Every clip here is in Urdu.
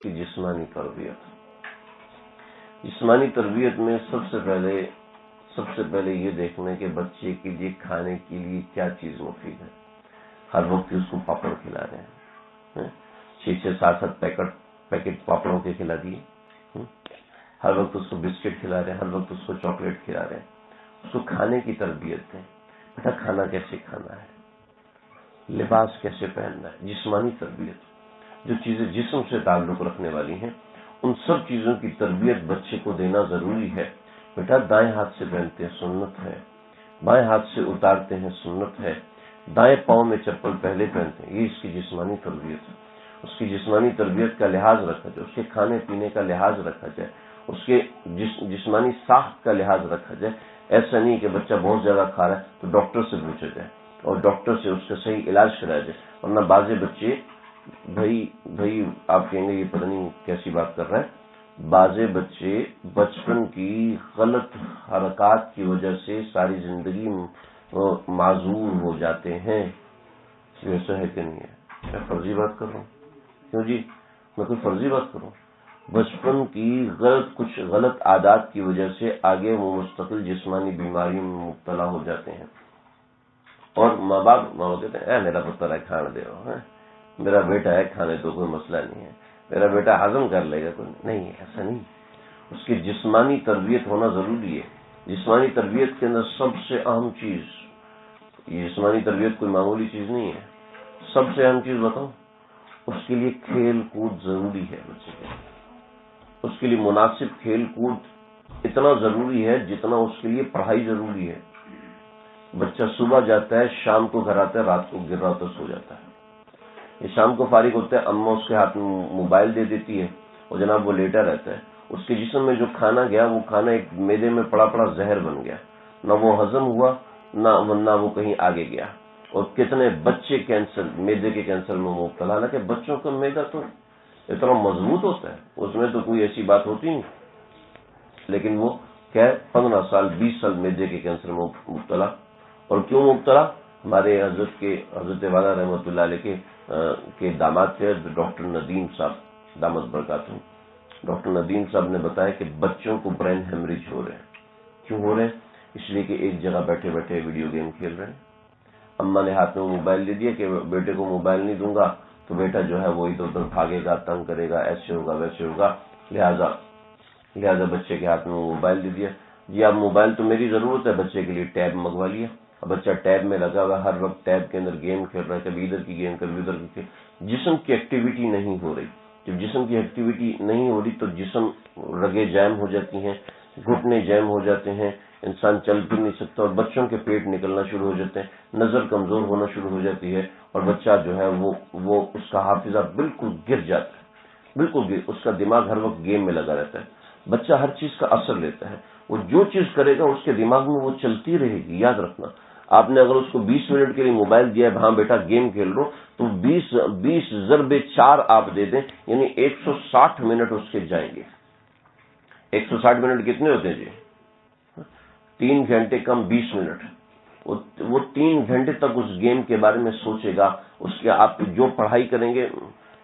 کی جسمانی تربیت. جسمانی تربیت میں سب سے پہلے یہ دیکھنا ہے کہ بچے کے لیے کھانے کے لیے کیا چیز مفید ہے. ہر وقت اس کو پاپڑ کھلا رہے ہیں، 6-7 پیکٹ پاپڑوں کے کھلا دیے، ہر وقت اس کو بسکٹ کھلا رہے ہیں، ہر وقت اس کو چاکلیٹ کھلا رہے ہیں. اس کو کھانے کی تربیت دیں. بیٹا کھانا کیسے کھانا ہے، لباس کیسے پہننا ہے. جسمانی تربیت، جو چیزیں جسم سے تعلق رکھنے والی ہیں ان سب چیزوں کی تربیت بچے کو دینا ضروری ہے. بیٹا دائیں ہاتھ سے پہنتے ہیں سنت ہے، بائیں ہاتھ سے اتارتے ہیں سنت ہے، دائیں پاؤں میں چپل پہلے پہنتے ہیں. یہ اس کی جسمانی تربیت ہے. اس کی جسمانی تربیت کا لحاظ رکھا جائے، اس کے کھانے پینے کا لحاظ رکھا جائے، اس کے جسمانی ساخت کا لحاظ رکھا جائے. ایسا نہیں کہ بچہ بہت زیادہ کھا رہا ہے تو ڈاکٹر سے پوچھا جائے اور ڈاکٹر سے اس کا صحیح علاج کرایا جائے. ورنہ بعض بچے بھائی آپ کہیں گے یہ پتہ نہیں کیسی بات کر رہا ہے. بعض بچے بچپن کی غلط حرکات کی وجہ سے ساری زندگی معذور ہو جاتے ہیں. ایسا ہے کہ نہیں ہے؟ میں فرضی بات کر رہا ہوں؟ کیوں جی میں کوئی فرضی بات کر رہا ہوں؟ بچپن کی کچھ غلط عادات کی وجہ سے آگے وہ مستقل جسمانی بیماری میں مبتلا ہو جاتے ہیں. اور ماں باپ کہتے ہیں میرا پتر ہے کھانا دے رہا ہوں، میرا بیٹا ہے کھانے تو کوئی مسئلہ نہیں ہے، میرا بیٹا ہضم کر لے گا. کوئی نہیں، ایسا نہیں. اس کی جسمانی تربیت ہونا ضروری ہے. جسمانی تربیت کے اندر سب سے اہم چیز، یہ جسمانی تربیت کوئی معمولی چیز نہیں ہے. سب سے اہم چیز بتاؤں، اس کے لیے کھیل کود ضروری ہے. بچے کے اس کے لیے مناسب کھیل کود اتنا ضروری ہے جتنا اس کے لیے پڑھائی ضروری ہے. بچہ صبح جاتا ہے، شام کو گھر آتا ہے، رات کو گر رہا تو سو جاتا ہے. یہ شام کو فارغ ہوتا ہے، اماں اس کے ہاتھ میں موبائل دے دیتی ہے اور جناب وہ لیٹا رہتا ہے. اس کے جسم میں جو کھانا گیا وہ کھانا ایک میدے میں پڑا زہر بن گیا، نہ وہ ہضم ہوا نہ وہ کہیں آگے گیا. اور کتنے بچے میدے کے کینسر میں مبتلا. کہ بچوں کا میدا تو اتنا مضبوط ہوتا ہے، اس میں تو کوئی ایسی بات ہوتی نہیں، لیکن وہ کیا 15 سال 20 سال میدے کے کینسر میں مبتلا. اور کیوں مبتلا؟ ہمارے حضرت والا رحمۃ اللہ علیہ کے داماد تھے ڈاکٹر ندیم صاحب دامت برکاتہ. ڈاکٹر ندیم صاحب نے بتایا کہ بچوں کو برین ہیمریج ہو رہے ہیں. کیوں ہو رہے ہیں؟ اس لیے کہ ایک جگہ بیٹھے بیٹھے ویڈیو گیم کھیل رہے ہیں. اماں نے ہاتھ میں موبائل دے دیا کہ بیٹے کو موبائل نہیں دوں گا تو بیٹا جو ہے وہ ادھر ادھر بھاگے گا، تنگ کرے گا، ایسے ہوگا ویسے ہوگا. لہذا بچے کے ہاتھ میں موبائل دے دیا. جی اب موبائل تو میری ضرورت ہے، بچے کے لیے ٹیب منگوا لیا. اب بچہ ٹیب میں لگا ہوا، ہر وقت ٹیب کے اندر گیم کھیل رہا ہے، کبھی ادھر کی گیم کبھی ادھر کی. جسم کی ایکٹیویٹی نہیں ہو رہی. جب جسم کی ایکٹیویٹی نہیں ہو رہی تو جسم رگیں جیم ہو جاتی ہیں، گھٹنے جیم ہو جاتے ہیں، انسان چل پھر نہیں سکتا. اور بچوں کے پیٹ نکلنا شروع ہو جاتے ہیں، نظر کمزور ہونا شروع ہو جاتی ہے، اور بچہ جو ہے وہ اس کا حافظہ بالکل گر جاتا ہے، بالکل گر. اس کا دماغ ہر وقت گیم میں لگا رہتا ہے. بچہ ہر چیز کا اثر لیتا ہے، وہ جو چیز کرے گا اس کے دماغ میں وہ چلتی رہے گی. یاد رکھنا، آپ نے اگر اس کو 20 منٹ کے لیے موبائل دیا ہے، ہاں بیٹا گیم کھیل رہو، تو 20 ضرب 4 آپ دے دیں، یعنی 160 منٹ اس کے جائیں گے. 160 منٹ کتنے ہوتے ہیں جی؟ 3 گھنٹے کم 20 منٹ. وہ 3 گھنٹے تک اس گیم کے بارے میں سوچے گا. اس کے آپ جو پڑھائی کریں گے.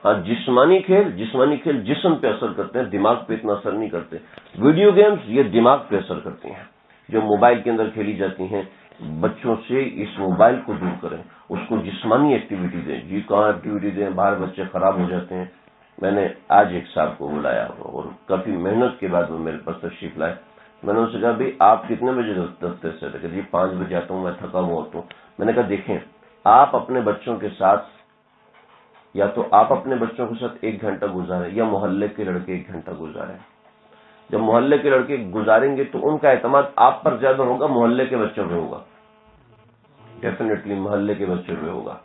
ہاں جسمانی کھیل جسم پہ اثر کرتے ہیں، دماغ پہ اتنا اثر نہیں کرتے. ویڈیو گیمز یہ دماغ پہ اثر کرتی ہیں جو موبائل کے اندر کھیلی جاتی ہیں. بچوں سے اس موبائل کو دور کریں، اس کو جسمانی ایکٹیویٹی دیں. جی کہاں ایکٹیویٹی دیں؟ باہر بچے خراب ہو جاتے ہیں. میں نے آج ایک صاحب کو بلایا اور کافی محنت کے بعد وہ میرے پاس تشریف لائے. میں نے ان سے کہا بھائی آپ کتنے بجے دفتر سے آتے؟ کہ جی 5 بجے آتا ہوں، میں تھکا ہوا ہوتا ہوں. میں نے کہا دیکھیں، آپ اپنے بچوں کے ساتھ یا تو آپ اپنے بچوں کے ساتھ 1 گھنٹہ گزاریں یا محلے کے لڑکے 1 گھنٹہ گزاریں. جب محلے کے لڑکے گزاریں گے تو ان کا اعتماد آپ پر زیادہ ہوگا، محلے کے بچوں پہ ہوگا. ڈیفینیٹلی محلے کے بچوں پہ ہوگا.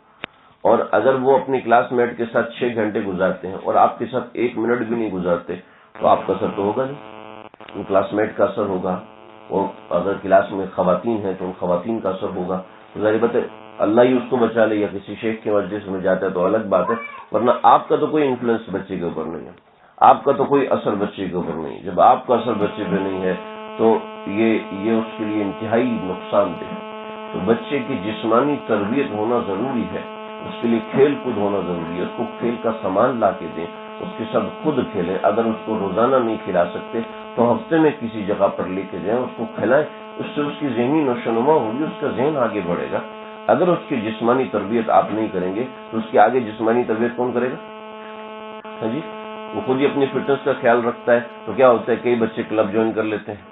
اور اگر وہ اپنی کلاس میٹ کے ساتھ 6 گھنٹے گزارتے ہیں اور آپ کے ساتھ 1 منٹ بھی نہیں گزارتے تو آپ کا اثر تو ہوگا نہیں، کلاس میٹ کا اثر ہوگا. اور اگر کلاس میں خواتین ہیں تو ان خواتین کا اثر ہوگا. ظاہر بات ہے اللہ ہی اس کو بچا لے یا کسی شیخ کے مجلس میں جاتا ہے تو الگ بات ہے، ورنہ آپ کا تو کوئی انفلوئنس بچے کے اوپر نہیں ہے، آپ کا تو کوئی اثر بچے کے اوپر نہیں. جب آپ کا اثر بچے پہ نہیں ہے تو یہ اس کے لیے انتہائی نقصان دہ ہے. تو بچے کی جسمانی تربیت ہونا ضروری ہے، اس کے لیے کھیل کود ہونا ضروری ہے. اس کو کھیل کا سامان لا کے دیں، اس کے ساتھ خود کھیلیں. اگر اس کو روزانہ نہیں کھلا سکتے تو ہفتے میں کسی جگہ پر لے کے جائیں, اس کو کھلائیں. اس سے اس کی ذہنی نشوونما ہوگی, اس کا ذہن آگے بڑھے گا. اگر اس کی جسمانی تربیت آپ نہیں کریں گے تو اس کی آگے جسمانی تربیت کون کرے گا؟ ہاں جی, وہ خود ہی اپنی فٹنس کا خیال رکھتا ہے. تو کیا ہوتا ہے, کئی بچے کلب جوائن کر لیتے ہیں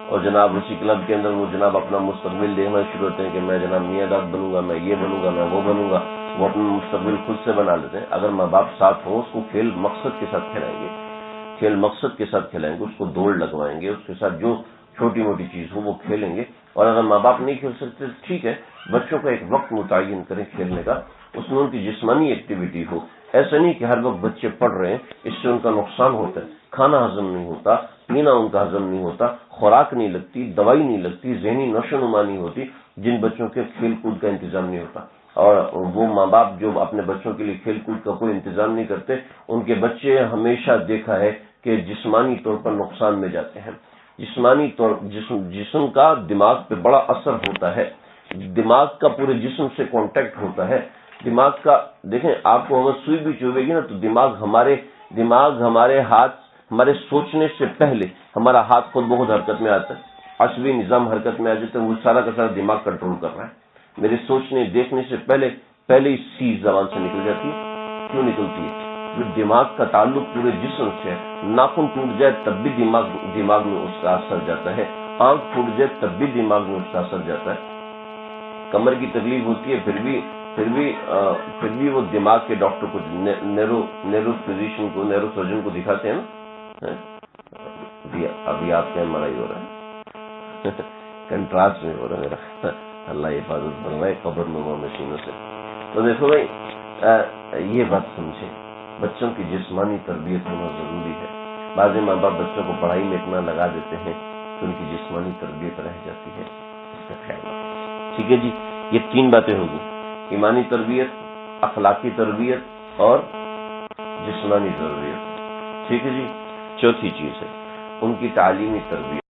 اور جناب اسی کلب کے اندر وہ جناب اپنا مستقبل دیکھنا شروع ہوتے ہیں کہ میں جناب میاں داد بنوں گا, میں یہ بنوں گا, میں وہ بنوں گا. وہ اپنا مستقبل خود سے بنا لیتے ہیں. اگر ماں باپ ساتھ ہوں, اس کو کھیل مقصد کے ساتھ کھلائیں گے, کھیل مقصد کے ساتھ کھلائیں گے, اس کو دوڑ لگوائیں گے, اس کے ساتھ جو چھوٹی موٹی چیز ہو وہ کھیلیں گے. اور اگر ماں باپ نہیں کھیل سکتے ٹھیک ہے, بچوں کا ایک وقت متعین کریں کھیلنے کا, اس میں ان کی جسمانی ایکٹیویٹی ہو. ایسا نہیں کہ ہر وقت بچے پڑھ رہے ہیں, اس سے ان کا نقصان ہوتا ہے. کھانا ہضم نہیں ہوتا, پینا ان کا ہضم نہیں ہوتا, خوراک نہیں لگتی, دوائی نہیں لگتی, ذہنی نشوونما نہیں ہوتی, جن بچوں کے کھیل کود کا انتظام نہیں ہوتا. اور وہ ماں باپ جو اپنے بچوں کے لیے کھیل کود کا کوئی انتظام نہیں کرتے, ان کے بچے ہمیشہ دیکھا ہے کہ جسمانی طور پر نقصان میں جاتے ہیں. جسمانی طور جسم کا دماغ پہ بڑا اثر ہوتا ہے, دماغ کا پورے جسم سے کانٹیکٹ ہوتا ہے. دماغ کا دیکھیں, آپ کو اگر سوئی بھی چوبے گی نا تو دماغ ہمارے ہاتھ, ہمارے سوچنے سے پہلے ہمارا ہاتھ خود بخود حرکت میں آتا ہے, عصبی نظام حرکت میں آ جاتا ہے. وہ سارا کا سارا دماغ کنٹرول کر رہا ہے. میرے سوچنے دیکھنے سے پہلے ہی سی زبان سے نکل جاتی ہے. کیوں نکلتی ہے؟ دماغ کا تعلق پورے جسم سے ہے. ناخن ٹوٹ جائے تب بھی دماغ میں اس کا اثر جاتا ہے, آنکھ ٹوٹ جائے تب بھی دماغ میں اس کا اثر جاتا ہے. کمر کی تکلیف ہوتی ہے پھر بھی وہ دماغ کے ڈاکٹر کو, نیرو فزیشین کو, نیرو سرجن کو دکھاتے ہیں نا. ابھی آپ کا MRI ہو رہا ہے, کنٹراسٹ میں ہو رہا ہے میرا, اللہ حفاظت فرمائے قبر نما مشینوں سے. تو دیکھو بھائی, یہ بات سمجھے, بچوں کی جسمانی تربیت ہونا ضروری ہے. بعض ماں باپ بچوں کو پڑھائی میں اتنا لگا دیتے ہیں کہ ان کی جسمانی تربیت رہ جاتی ہے. اس کا خیال رکھیں. ٹھیک ہے جی, یہ 3 باتیں ہوگی, ایمانی تربیت, اخلاقی تربیت اور جسمانی تربیت. ٹھیک ہے جی. چوتھی چیز ہے ان کی تعلیمی تربیت.